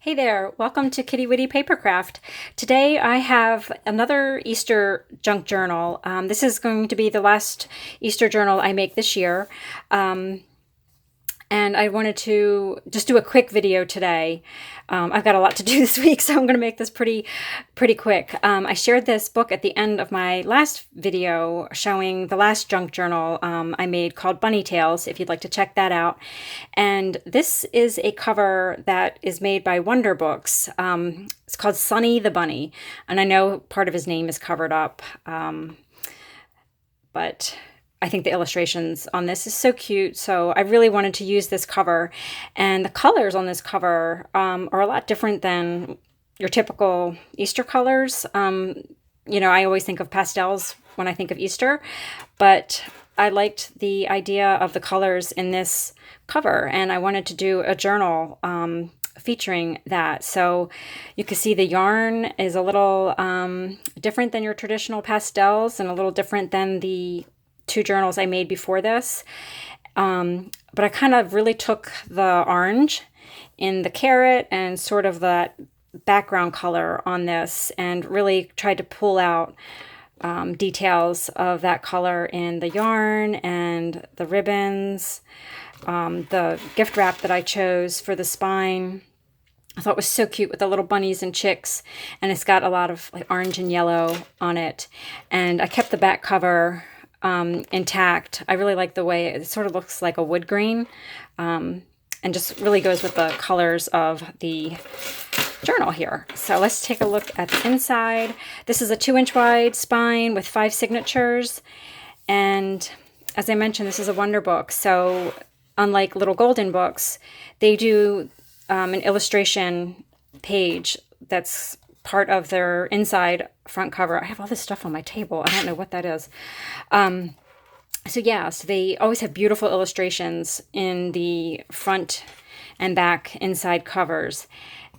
Hey there, welcome to Kitty Witty Papercraft. Today I have another Easter junk journal. This is going to be the last Easter journal I make this year. And I wanted to just do a quick video today. I've got a lot to do this week, so I'm going to make this pretty quick. I shared this book at the end of my last video showing the last junk journal I made called Bunny Tales, if you'd like to check that out. And this is a cover that is made by Wonder Books. It's called Sonny the Bunny, and I know part of his name is covered up, but I think the illustrations on this is so cute, so I really wanted to use this cover. And the colors on this cover are a lot different than your typical Easter colors. You know, I always think of pastels when I think of Easter, but I liked the idea of the colors in this cover, and I wanted to do a journal featuring that. So you can see the yarn is a little different than your traditional pastels and a little different than the two journals I made before this. But I kind of really took the orange in the carrot and sort of that background color on this and really tried to pull out details of that color in the yarn and the ribbons. The gift wrap that I chose for the spine I thought was so cute with the little bunnies and chicks, and it's got a lot of like orange and yellow on it. And I kept the back cover intact. I really like the way it sort of looks like a wood grain, and just really goes with the colors of the journal here. So let's take a look at the inside. This is a 2-inch wide spine with 5 signatures, and as I mentioned, this is a Wonder Book. So unlike Little Golden Books, they do an illustration page that's part of their inside front cover. I have all this stuff on my table. I don't know what that is. So they always have beautiful illustrations in the front and back inside covers.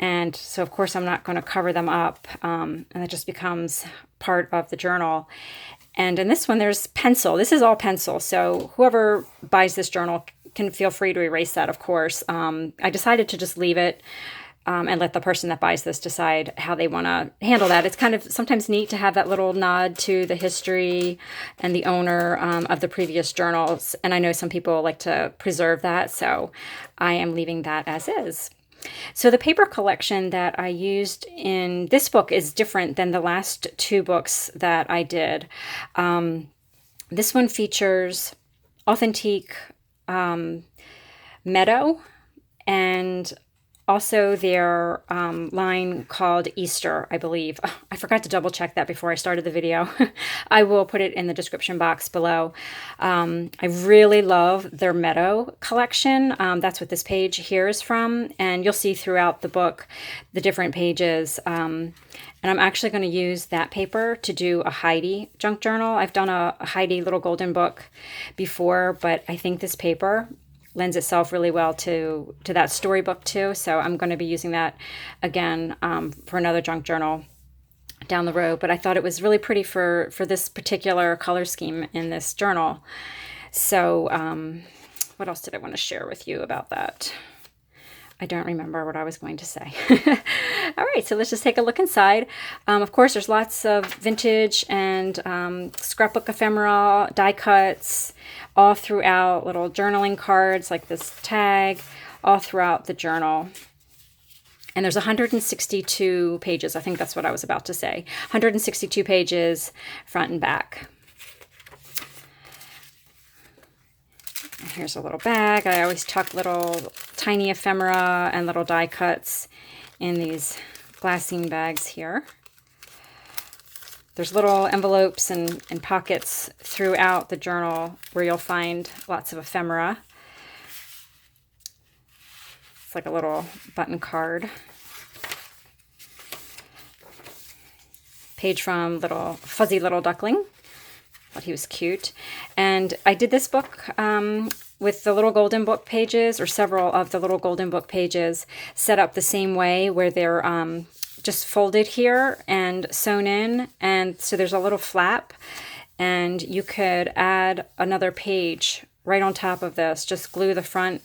And so, of course, I'm not going to cover them up. And it just becomes part of the journal. And in this one, there's pencil. This is all pencil. So whoever buys this journal can feel free to erase that, of course. I decided to just leave it and let the person that buys this decide how they want to handle that. It's kind of sometimes neat to have that little nod to the history and the owner of the previous journals. And I know some people like to preserve that, so I am leaving that as is. So the paper collection that I used in this book is different than the last 2 books that I did. This one features Authentique Meadow and also their line called Easter, I believe. Oh, I forgot to double check that before I started the video. I will put it in the description box below. I really love their Meadow collection. That's what this page here is from. And you'll see throughout the book the different pages. And I'm actually going to use that paper to do a Heidi junk journal. I've done a Heidi Little Golden Book before, but I think this paper lends itself really well to that storybook too. So I'm going to be using that again for another junk journal down the road. But I thought it was really pretty for this particular color scheme in this journal. So what else did I want to share with you about that? I don't remember what I was going to say. All right, so let's just take a look inside. Of course, there's lots of vintage and scrapbook ephemera, die cuts, all throughout, little journaling cards like this tag, all throughout the journal. And there's 162 pages. I think that's what I was about to say. 162 pages, front and back. And here's a little bag. I always tuck little tiny ephemera and little die cuts in these glassine bags here. There's little envelopes and pockets throughout the journal where you'll find lots of ephemera. It's like a little button card. Page from little fuzzy little duckling. Thought he was cute. And I did this book with the Little Golden Book pages, or several of the Little Golden Book pages, set up the same way where they're just folded here and sewn in. And so there's a little flap, and you could add another page right on top of this. Just glue the front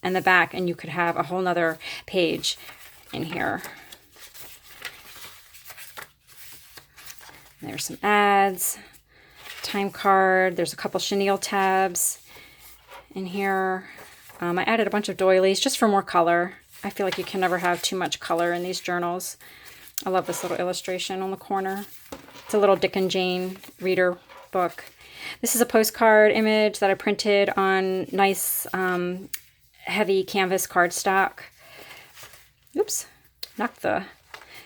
and the back, and you could have a whole nother page in here. There's some ads, time card. There's a couple chenille tabs in here. I added a bunch of doilies just for more color. I feel like you can never have too much color in these journals. I love this little illustration on the corner. It's a little Dick and Jane reader book. This is a postcard image that I printed on nice heavy canvas cardstock. Oops, knocked the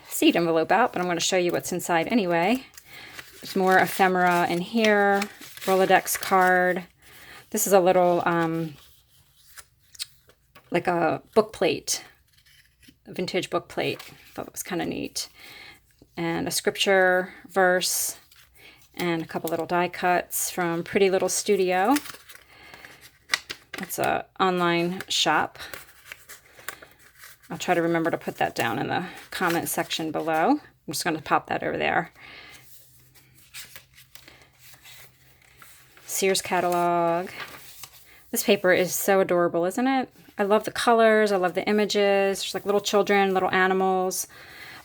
seed envelope out, but I'm going to show you what's inside anyway. There's more ephemera in here, Rolodex card. This is a little, like a book plate, a vintage book plate. Thought it was kind of neat. And a scripture verse, and a couple little die cuts from Pretty Little Studio. It's an online shop. I'll try to remember to put that down in the comment section below. I'm just going to pop that over there. Sears Catalog. This paper is so adorable, isn't it? I love the colors. I love the images. There's like little children, little animals,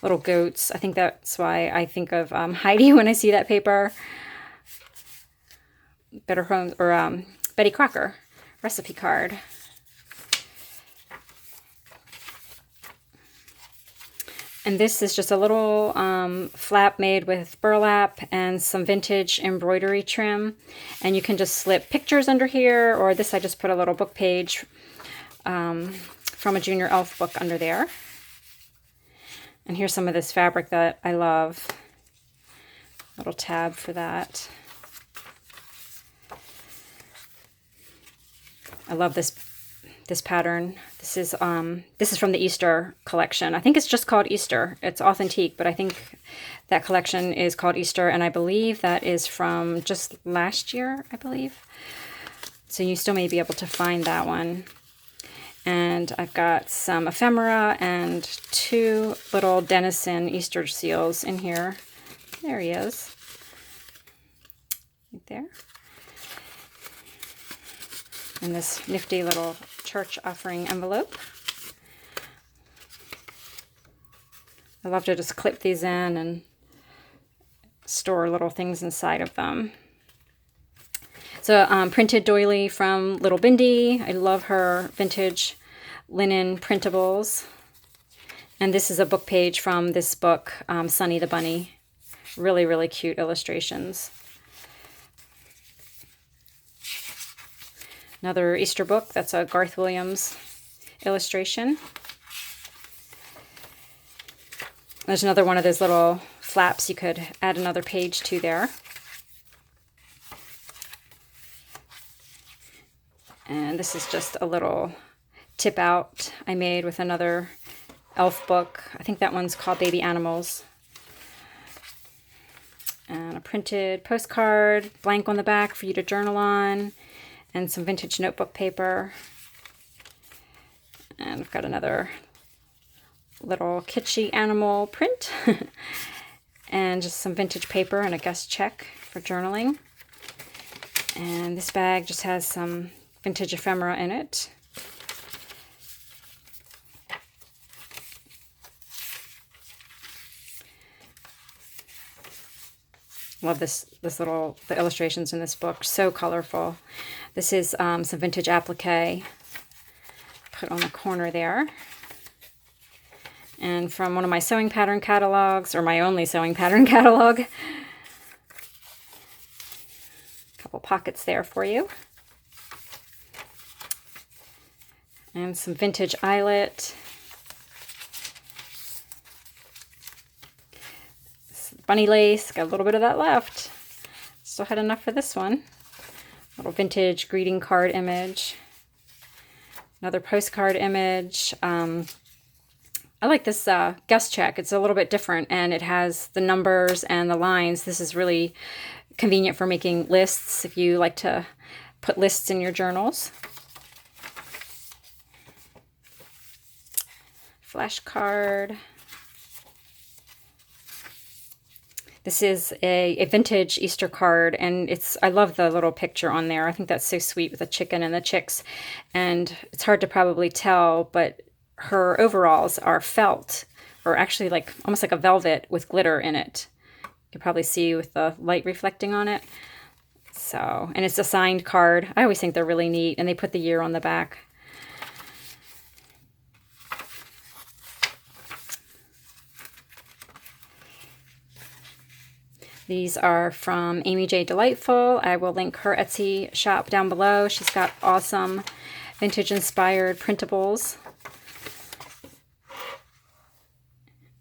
little goats. I think that's why I think of Heidi when I see that paper. Better Homes, or Betty Crocker recipe card. And this is just a little flap made with burlap and some vintage embroidery trim. And you can just slip pictures under here, or this I just put a little book page from a Junior Elf book under there. And here's some of this fabric that I love. Little tab for that. I love this pattern. This is from the Easter collection. I think it's just called Easter. It's Authentique, but I think that collection is called Easter, and I believe that is from just last year, I believe. So you still may be able to find that one. And I've got some ephemera and two little Denison Easter seals in here. There he is. Right there. And this nifty little church offering envelope. I love to just clip these in and store little things inside of them. So printed doily from Little Bindy. I love her vintage linen printables. And this is a book page from this book, Sonny the Bunny. Really, really cute illustrations. Another Easter book. That's a Garth Williams illustration. There's another one of those little flaps you could add another page to there. And this is just a little tip out I made with another elf book. I think that one's called Baby Animals. And a printed postcard, blank on the back for you to journal on. And some vintage notebook paper. And I've got another little kitschy animal print. And just some vintage paper and a guest check for journaling. And this bag just has some vintage ephemera in it. Love the illustrations in this book. So colorful. This is some vintage applique put on the corner there. And from one of my sewing pattern catalogs, or my only sewing pattern catalog. A couple pockets there for you. And some vintage eyelet. Bunny lace, got a little bit of that left. Still had enough for this one. Little vintage greeting card image. Another postcard image. I like this guest check. It's a little bit different, and it has the numbers and the lines. This is really convenient for making lists if you like to put lists in your journals. Flashcard. This is a vintage Easter card, and I love the little picture on there. I think that's so sweet with the chicken and the chicks. And it's hard to probably tell, but her overalls are felt, or actually like almost like a velvet with glitter in it. You can probably see with the light reflecting on it. So, and it's a signed card. I always think they're really neat, and they put the year on the back. These are from Amy J. Delightful. I will link her Etsy shop down below. She's got awesome vintage-inspired printables.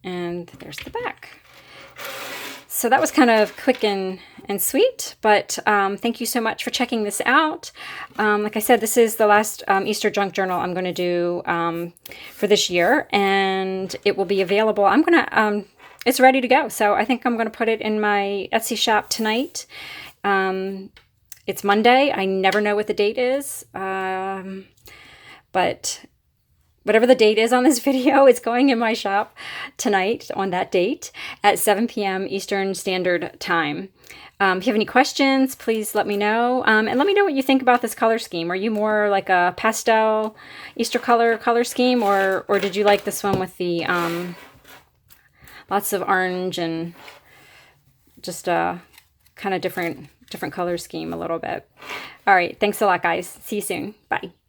And there's the back. So that was kind of quick and sweet, but thank you so much for checking this out. Like I said, this is the last Easter junk journal I'm going to do for this year, and it will be available. I'm going to... it's ready to go, so I think I'm going to put it in my Etsy shop tonight. It's Monday. I never know what the date is, but whatever the date is on this video, it's going in my shop tonight on that date at 7 p.m. Eastern Standard Time. If you have any questions, please let me know. And let me know what you think about this color scheme. Are you more like a pastel Easter color scheme, or did you like this one with the... lots of orange and just a kind of different color scheme a little bit. All right. Thanks a lot, guys. See you soon. Bye.